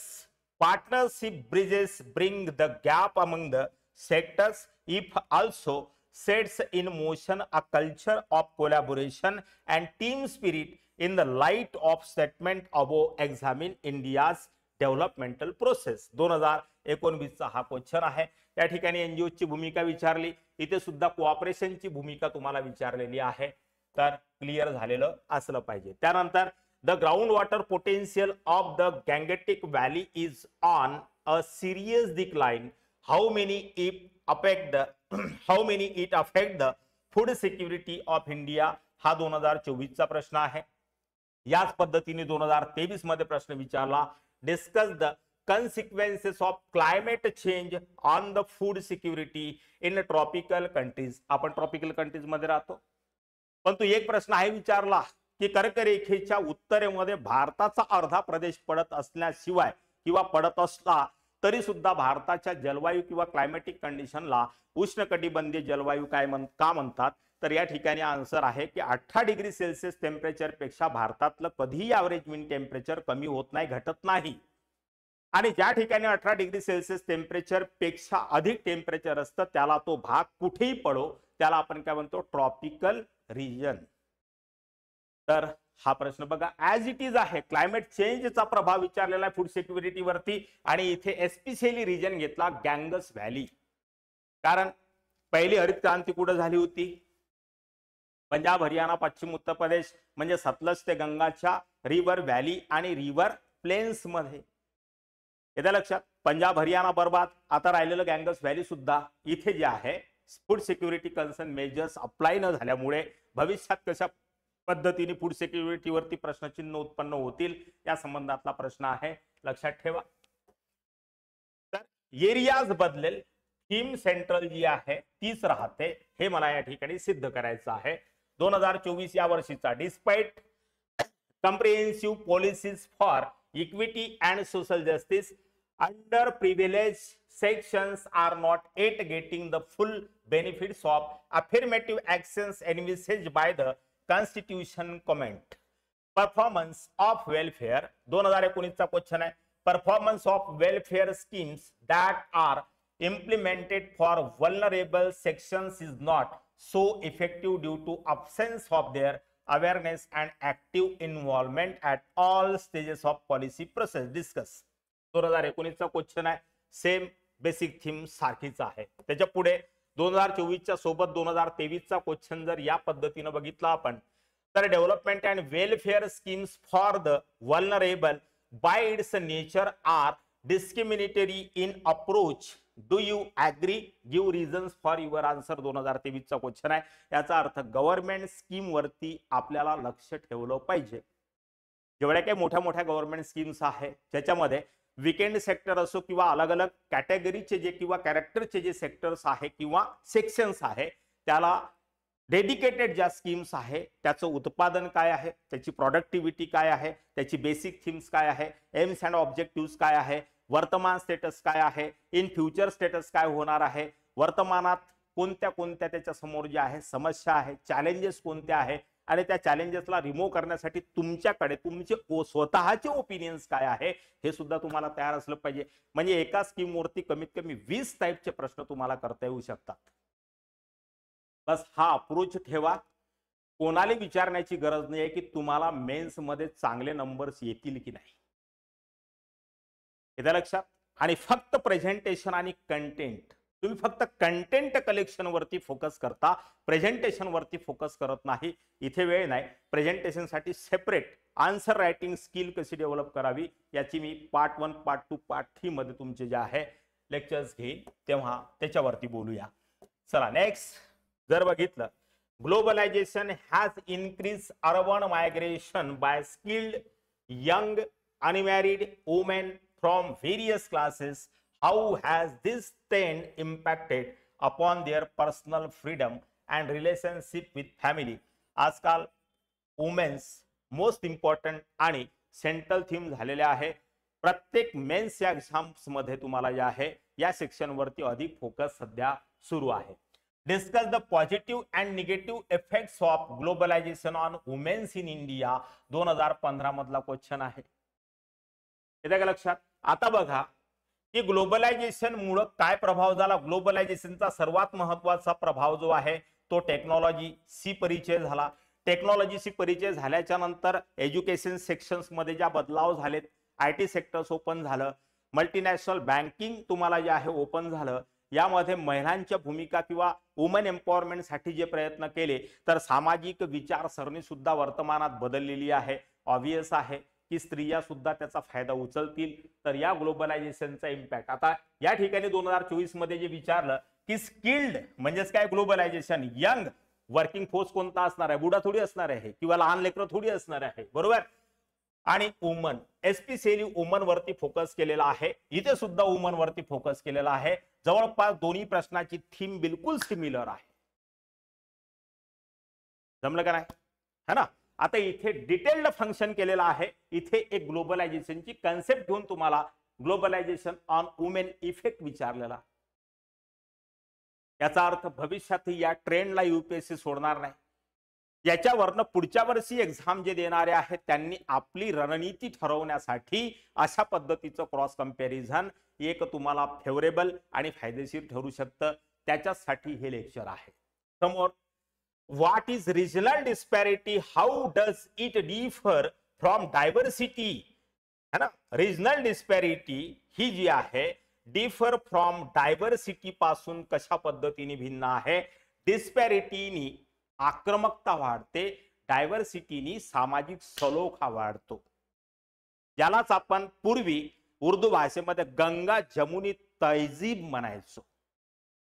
partnership bridges bring the gap among the sectors, if also sets in motion a culture of collaboration and team spirit in the light of statement above. Examine India's developmental process. 2019चा हा question आहे. त्या ठिकाणी NGO ची भूमिका विचारली, इथे सुद्धा कोऑपरेशनची भूमिका तुम्हाला विचारलेली आहे, तर क्लिअर झालेलं असलं पाहिजे. त्यानंतर the ground water potential of the Gangetic valley is on a serious decline. How many it affect the food security of India. हा 2024चा प्रश्न आहे. याच पद्धतीने 2023 मध्ये प्रश्न विचारला, discuss the consequences of climate change on the food security in tropical countries. आपण ट्रॉपिकल कंट्रीज मध्ये राहतो, परंतु एक प्रश्न आहे विचारला की कर्करेखेच्या उत्तरेमध्ये भारताचा अर्धा प्रदेश पडत असल्याशिवाय किंवा पडत असला तरी सुद्धा भारताच्या जलवायू किंवा क्लायमॅटिक कंडिशनला उष्णकटिबंधीय जलवायू का म्हणतात. तर या ठिकाणी आन्सर आहे की 18 डिग्री सेल्सिअस टेम्परेचर पेक्षा भारतातलं कधीही ॲव्हरेज मीन टेम्परेचर कमी होत नाही, घटत नाही. आणि ज्या ठिकाणी 18 डिग्री सेल्सिअस टेम्परेचर पेक्षा अधिक टेम्परेचर असतं त्याला तो भाग कुठेही पडो त्याला आपण काय म्हणतो, ट्रॉपिकल रिजन. तर हा प्रश्न बघा ऍज इट इज आहे. क्लायमेट चेंजचा प्रभाव विचारलेला आहे फूड सिक्युरिटी वरती, आणि इथे एस्पेशली रिजन घेतला गँगस व्हॅली. कारण पहिली हरित क्रांती कुठे झाली होती, पंजाब, हरियाणा, पश्चिम उत्तर प्रदेश, म्हणजे सतलज ते गंगाच्या रिव्हर व्हॅली आणि रिव्हर प्लेन्स मध्ये. येत्या लक्षात, पंजाब हरियाणा बर्बाद, आता राहिलेलं गँगस व्हॅली सुद्धा. इथे जे आहे food security concern measures apply न झाल्यामुळे भविष्यात कशा पद्धतीने फूड सिक्युरिटी वरती प्रश्नचिन्ह उत्पन्न होतील या संबंधातला प्रश्न आहे, लक्षात ठेवा. तर एरियाज बदलेल, थीम सेंट्रल जी आहे तीच राहते, हे मला या ठिकाणी सिद्ध करायचं आहे. 2024 या वर्षीचा despite comprehensive policies for equity and social justice, underprivileged sections are not yet getting the full benefits of affirmative actions envisaged by the Constitution. Comment. Performance of welfare. 2019चा क्वेश्चन आहे. Performance of welfare schemes that are implemented for vulnerable sections is not so effective due to absence of their awareness and active involvement at all stages of policy process. Discuss. 2019चा question आहे. Same basic theme सारखीच आहे. त्याच्या पुढे 2024च्या सोबत 2023चा question जर या पद्धतीने बघितला आपण, तर development and welfare schemes for the vulnerable by its nature are discriminatory in approach. Do you agree? Give reasons for your answer. 2023चा क्वेश्चन आहे. याचा अर्थ गव्हर्नमेंट स्कीम वरती आपल्याला लक्ष ठेवलं पाहिजे. जेवढ्या काही मोठ्या मोठ्या गव्हर्नमेंट स्कीम्स आहे त्याच्यामध्ये वीकेंड सेक्टर असो किंवा अलग अलग कॅटेगरीचे जे किंवा कॅरेक्टरचे जे सेक्टर्स आहे किंवा सेक्शन्स आहे, त्याला डेडिकेटेड ज्या स्कीम्स आहे त्याचं उत्पादन काय आहे, त्याची प्रोडक्टिव्हिटी काय आहे, त्याची बेसिक थीम्स काय आहे, एम्स अँड ऑब्जेक्टिव्ह काय आहे, वर्तमान स्टेटस काय आहे, इन फ्युचर स्टेटस काय होणार आहे, वर्तमानात कोणत्या कोणत्या त्याच्या समोर ज्या आहे समस्या आहे, चॅलेंजेस कोणत्या आहे, आणि त्या चॅलेंजेसला रिमूव्ह करण्यासाठी तुमच्याकडे तुमचे स्वतःचे ओपिनियन्स काय आहे हे सुद्धा तुम्हाला तयार असलं पाहिजे. म्हणजे एका स्कीम वरती कमीत कमी 20 टाईपचे प्रश्न तुम्हाला करता येऊ शकतात. बस हा अप्रोच ठेवा. कोणाला विचारण्याची गरज नाही की तुम्हाला मेन्स मध्ये चांगले नंबर्स येतील की नाही, येत्या लक्षात. आणि फक्त प्रेझेंटेशन आणि कंटेंट, तुम्ही फक्त कंटेंट कलेक्शन वरती फोकस करता, प्रेझेंटेशन वरती फोकस करत नाही. इथे वेळ नाही. प्रेझेंटेशन साठी सेपरेट आन्सर रायटिंग स्किल कशी डेव्हलप करावी याची मी पार्ट 1, पार्ट 2, पार्ट 3 मध्ये तुमचे जे आहे लेक्चर्स घेईन, तेव्हा त्याच्यावरती बोलूया. चला नेक्स्ट जर बघितलं, globalisation has increase urban migration by skilled young unmarried women from various classes. How has this trend impacted upon their personal freedom and relationship with family? आजकाल वुमेन्स मोस्ट इम्पॉर्टंट आणि central theme झालेले आहे. प्रत्येक men's या exams मध्ये तुम्हाला जे आहे या सेक्शन वरती अधिक फोकस सध्या सुरू आहे. Discuss the positive and negative effects of globalisation on womens in India. 2015 मधला क्वेश्चन आहे. येते का लक्षात? आता बघा की ग्लोबलायझेशन मुळे काय प्रभाव झाला. ग्लोबलायझेशनचा सर्वात महत्वाचा प्रभाव जो आहे तो टेक्नॉलॉजीशी परिचय झाला. टेक्नॉलॉजीशी परिचय झाल्याच्या नंतर एज्युकेशन सेक्शन्स मध्ये ज्या बदलाव झालेत IT सेक्टर्स ओपन झालं, मल्टीनॅशनल बँकिंग तुम्हाला जे आहे ओपन झालं, यामध्ये महिलांच्या भूमिका किंवा वुमन एम्पॉवरमेंटसाठी जे प्रयत्न केले, तर सामाजिक विचारसरणी सुद्धा वर्तमानात बदललेली आहे. ऑब्वियस आहे की स्त्रिया सुद्धा त्याचा फायदा उचलतील. तर या ग्लोबलायझेशनचा इम्पॅक्ट आता या ठिकाणी 2024 मध्ये जे विचारलं की स्किल्ड म्हणजेच काय ग्लोबलायझेशन, यंग वर्किंग फोर्स कोणता असणार आहे, बुडा थोडी असणार आहे किंवा लहान लेकरं थोडी असणार आहे, बरोबर. आणि वुमन, एस्पेशली वुमन वरती फोकस केलेला आहे. इथे सुद्धा वुमन वरती फोकस केलेला आहे. जवळपास दोन्ही प्रश्नाची थीम बिलकुल सिमिलर आहे. जमलं का नाही, है ना. आता इथे डिटेल्ड फंक्शन केलेलं आहे. इथे एक ग्लोबलायझेशनची कन्सेप्ट घेऊन तुम्हाला ग्लोबलायझेशन ऑन वुमेन इफेक्ट विचारलेला. याचा अर्थ भविष्यात या ट्रेंडला UPSC सोडणार नाही. याच्यावरनं पुढच्या वर्षी एक्झाम जे देणारे आहेत त्यांनी आपली रणनीती ठरवण्यासाठी अशा पद्धतीचं क्रॉस कंपॅरिझन एक तुम्हाला फेवरेबल आणि फायदेशीर ठरू शकतं. त्याच्यासाठी हे लेक्चर आहे. समोर what is regional डिस्पॅरिटी, how does it differ from diversity, है ना. रिजनल डिस्पॅरिटी ही जी आहे डिफर फ्रॉम डायव्हर्सिटी पासून कशा पद्धतीने भिन्न आहे. डिस्पॅरिटीनी आक्रमकता वाढते, डायव्हर्सिटीनी सामाजिक सलोखा वाढतो. ज्यालाच आपण पूर्वी उर्दू भाषेमध्ये गंगा जमुनी तहजीब म्हणायचो.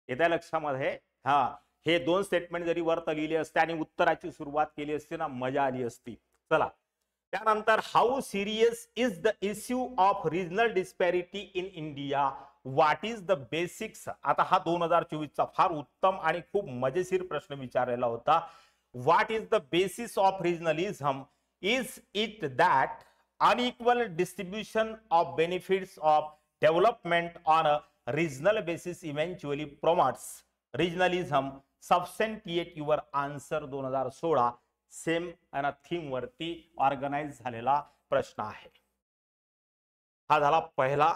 येत्या लक्षामध्ये, हा हे दोन स्टेटमेंट जरी वरत लिहिले असते आणि उत्तराची सुरुवात केली असती ना, मजा आली असती. चला त्यानंतर how serious is the issue of regional डिस्पॅरिटी in India, what is the basics. आता हा 2024 चा फार उत्तम आणि खूप मजेशीर प्रश्न विचारलेला होता. What is the basis of regionalism, is it that unequal distribution of benefits of development on a regional basis eventually promotes regionalism. Substantiate your answer. 2016 same आणि थीम वरती ऑर्गनाइज झालेला प्रश्न आहे. हा झाला पहिला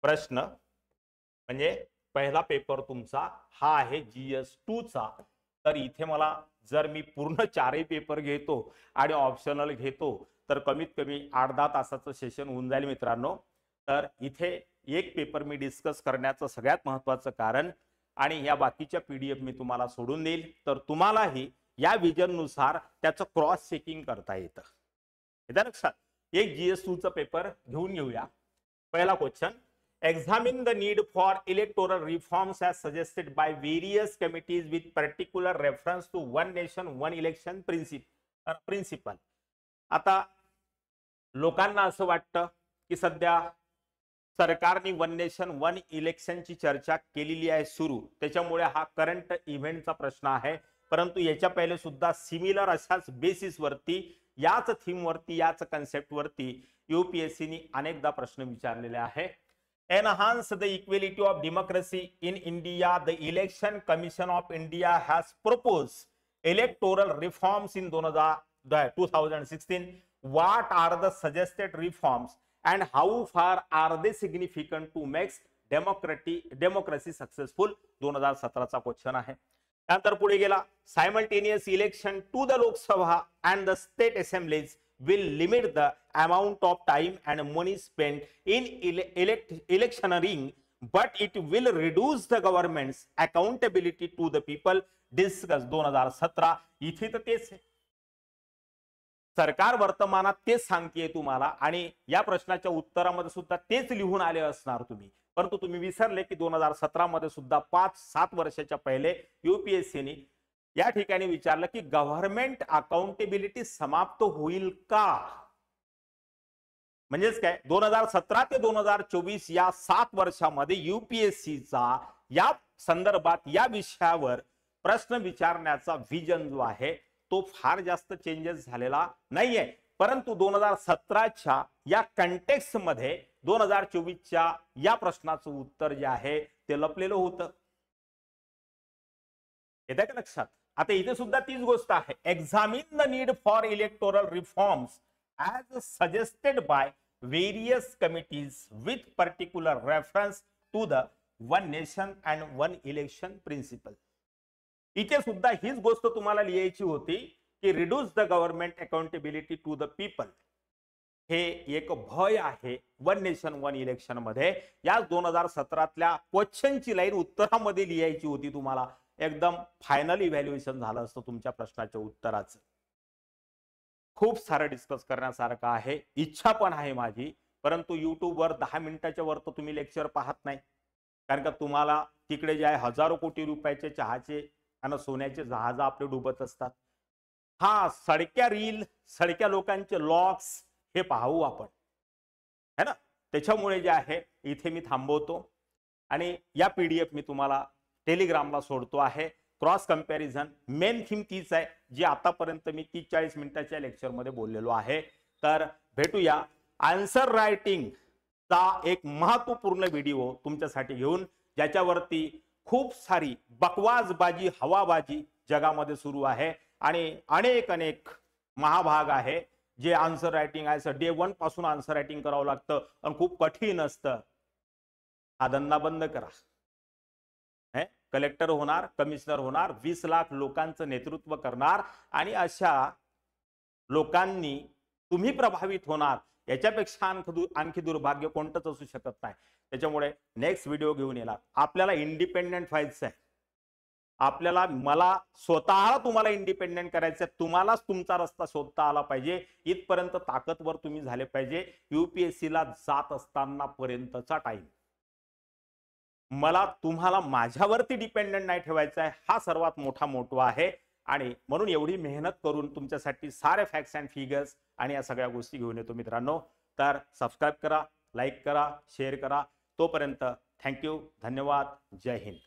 प्रश्न, म्हणजे पहिला पेपर तुमचा हा आहे GS2 चा. तर इथे मला जर मी पूर्ण 4ही पेपर घेतो आणि ऑप्शनल घेतो तर कमीत कमी 8-10 तासाचं सेशन होऊन जाईल मित्रांनो. तर इथे एक पेपर मी डिस्कस करण्याचं सगळ्यात महत्त्वाचं कारण आणि या बाकीच्या PDF मी तुम्हाला सोडून देईल, तर तुम्हालाही या विजन नुसार त्याचं क्रॉस चेकिंग करता येतं. येतं लक्षात. एक GS2 चा पेपर घेऊन घेऊया. पहिला question, examine the need for electoral reforms as suggested by various committees with particular reference to one nation one election principle. आता लोकांना असं वाटतं की सध्या सरकारने वन नेशन वन इलेक्शनची चर्चा केलेली आहे सुरू, त्याच्यामुळे हा करंट इव्हेंटचा प्रश्न आहे. परंतु याच्या पहिले सुद्धा सिमिलर अशाच बेसिस वरती, याच थीम वरती, याच कन्सेप्ट वरती UPSC ने अनेकदा प्रश्न विचारलेले आहे. Enhance the equality of democracy in India, the election commission of India has propose electoral reforms in 2016. What are the suggested reforms and how far are they significant to make democracy successful? 2017 चा question आहे. त्यानंतर पुढे गेला, simultaneous election to the Lok Sabha and the state assemblies will limit the amount of time and money spent in electioneering, but it will reduce the government's accountability to the people. Discuss 2017. इथे तर तेच सरकार वर्तमानात तेच सांगते तुम्हाला आणि या प्रश्नाच्या उत्तरामध्ये सुद्धा तेच लिहून आले असणार तुम्ही. परंतु तुम्ही विसरले की 2017 मध्ये सुद्धा 5-7 वर्षाच्या पहिले UPSC ने या ठिकाणी विचारलं की गव्हर्नमेंट अकाउंटेबिलिटी समाप्त होईल का. म्हणजेच काय, 2017 ते 2024 या 7 वर्षामध्ये UPSC चा या संदर्भात या विषयावर प्रश्न विचारण्याचा विजन जो आहे तो फार जास्त चेंजेस झालेला नाहीये. परंतु 2017च्या या कंटेक्स्ट मध्ये 2024च्या या प्रश्नाचं उत्तर जे आहे ते लपलेलं होतं. येतं का लक्षात. आता इथे सुद्धा तीच गोष्ट आहे. Examine the need for electoral reforms as suggested by various committees with particular reference to the one nation and one election principle. इथे सुद्धा हीच गोष्ट तुम्हाला लिहायची होती की reduce the government accountability to the people. हे एक भय आहे वन नेशन वन इलेक्शन मध्ये. या 2017तल्या क्वेश्चनची लाईन उत्तरामध्ये लिहायची होती तुम्हाला. एकदम फायनल इव्हॅल्युएशन झालं असतं तुमच्या प्रश्नाच्या उत्तराचं. खूप सारं डिस्कस करण्यासारखं आहे, इच्छा पण आहे माझी, परंतु युट्यूबवर 10 मिनिटाच्या वर तर तुम्ही लेक्चर पाहत नाही. कारण का तुम्हाला तिकडे जे आहे हजारो कोटी रुपयाचे चहाचे आणि सोन्याचे जहाज आपले डुबत असतात. हा सडक्या रील, सडक्या लोकांचे लॉक्स हे पाहू आपण, है ना. त्याच्यामुळे जे आहे इथे मी थांबवतो आणि या पीडीएफ मी तुम्हाला टेलिग्रामला सोडतो आहे. क्रॉस कंपॅरिझन मेन थीम तीच आहे जी आतापर्यंत मी 30-40 मिनिटाच्या लेक्चरमध्ये बोललेलो आहे. तर भेटूया आन्सर रायटिंग चा एक महत्वपूर्ण व्हिडिओ तुमच्यासाठी घेऊन, ज्याच्यावरती खूप सारी बकवासबाजी, हवाबाजी जगामध्ये सुरू आहे आणि अनेक महाभाग आहे जे आन्सर रायटिंग आहे. डे 1 पासून आन्सर रायटिंग करावं लागतं आणि खूप कठीण असतं. हा धंदा बंद करा. कलेक्टर होणार, कमिशनर होणार, 20 लाख लोकांचं नेतृत्व करणार आणि अशा लोकांनी तुम्ही प्रभावित होणार. याच्यापेक्षा आणखी दुर्भाग्य कोणतंच असू शकत नाही. त्याच्यामुळे नेक्स्ट व्हिडिओ घेऊन येणार. आपल्याला इंडिपेंडेंट व्हायचं आहे. मला स्वतःला तुम्हाला इंडिपेंडेंट करायचं आहे. तुम्हालाच तुमचा रस्ता शोधता आला पाहिजे. इथपर्यंत ताकदवर तुम्ही झाले पाहिजे. यूपीएससीला जात असताना पर्यंतचा टाइम मला तुम्हाला माझ्यावरती डिपेंडेंट नाही ठेवायचा आहे. हा सर्वात मोठा मोठो आहे आणि म्हणून एवढी मेहनत करून तुमच्यासाठी सारे फॅक्ट्स अँड फिगर्स आणि या सगळ्या गोष्टी घेऊन येतो मित्रांनो. तर सबस्क्राईब करा, लाईक करा, शेअर करा. तोपर्यंत थँक्यू, धन्यवाद, जय हिंद.